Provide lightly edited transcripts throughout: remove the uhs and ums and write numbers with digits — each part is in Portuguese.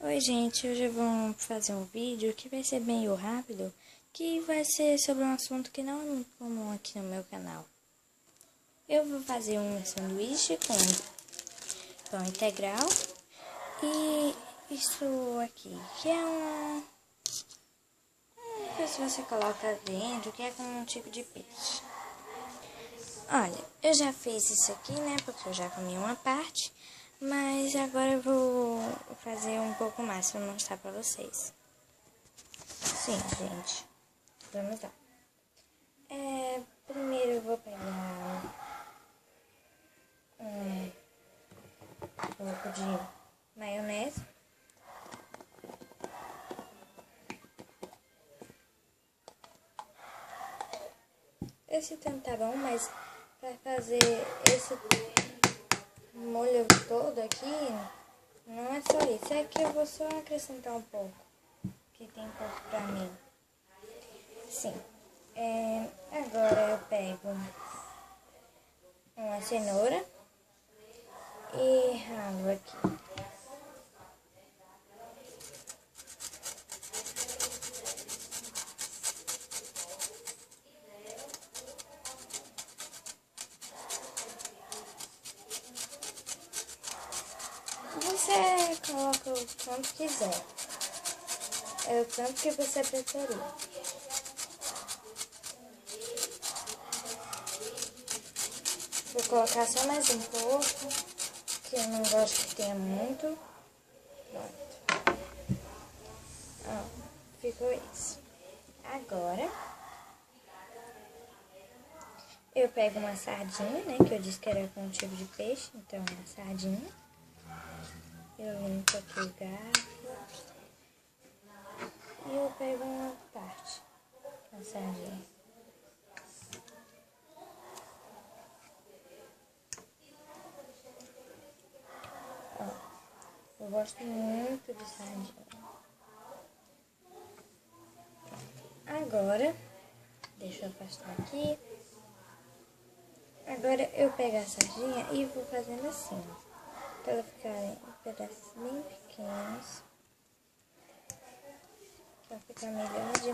Oi gente, hoje vamos fazer um vídeo que vai ser meio rápido, que vai ser sobre um assunto que não é muito comum aqui no meu canal. Eu vou fazer um sanduíche com pão integral e isso aqui, que é uma coisa que você coloca dentro, que é com um tipo de peixe. Olha, eu já fiz isso aqui, né, porque eu já comi uma parte. Mas agora eu vou fazer um pouco mais para mostrar para vocês. Sim, gente. Vamos lá. Primeiro eu vou pegar um pouco de maionese. Esse tanto tá bom, mas para fazer esse molho todo aqui, não é só isso. É que eu vou só acrescentar um pouco, que tem pouco pra mim. Sim. Agora eu pego uma cenoura e ralo aqui. Você coloca o quanto quiser. É o tanto que você preferir. Vou colocar só mais um pouco, que eu não gosto que tenha muito. Pronto. Ó, ficou isso. Agora, eu pego uma sardinha, né, que eu disse que era com um tipo de peixe, então é uma sardinha. Eu limpo aqui o garfo. E eu pego uma parte da sardinha. Ó, eu gosto muito de sardinha. Agora, deixa eu afastar aqui. Agora eu pego a sardinha e vou fazendo assim, ó, para ela ficar em pedaços bem pequenos, para ficar melhor de...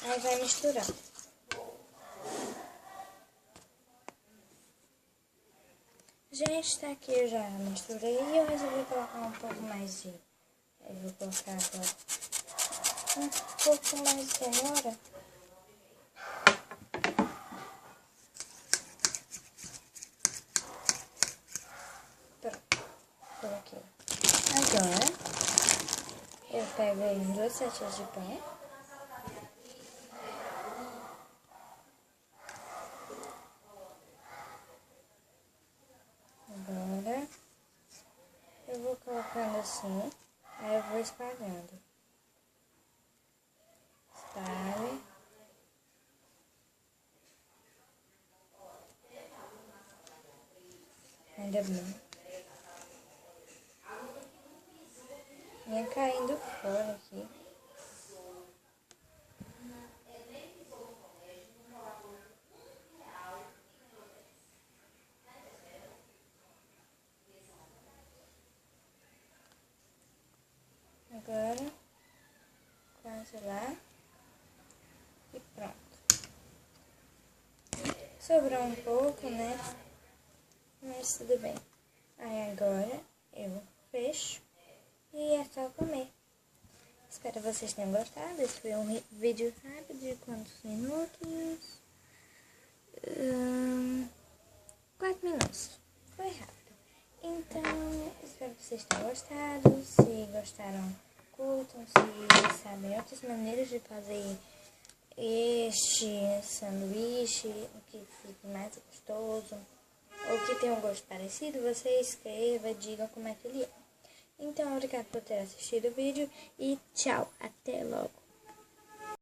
Aí vai misturar. Gente, tá aqui, eu já misturei e eu resolvi colocar um pouco mais de... Eu vou colocar agora um pouco mais de cenoura. Pronto, coloquei. Agora, eu pego aí 2 fatias de pão. Agora, eu vou colocando assim, aí eu vou espalhando. Espalhe. Ainda bem. Vinha caindo fora aqui. Agora, quase lá. E pronto. Sobrou um pouco, né? Mas tudo bem. Aí agora eu fecho e é só comer. Espero que vocês tenham gostado. Esse foi um vídeo rápido de quantos minutos? 4 minutos. Foi rápido. Então, espero que vocês tenham gostado. Se gostaram, curtam. Se sabem outras maneiras de fazer este sanduíche que fique mais gostoso, ou que tenha um gosto parecido, você escreva, diga como é que ele é. Então, obrigado por ter assistido o vídeo e tchau, até logo.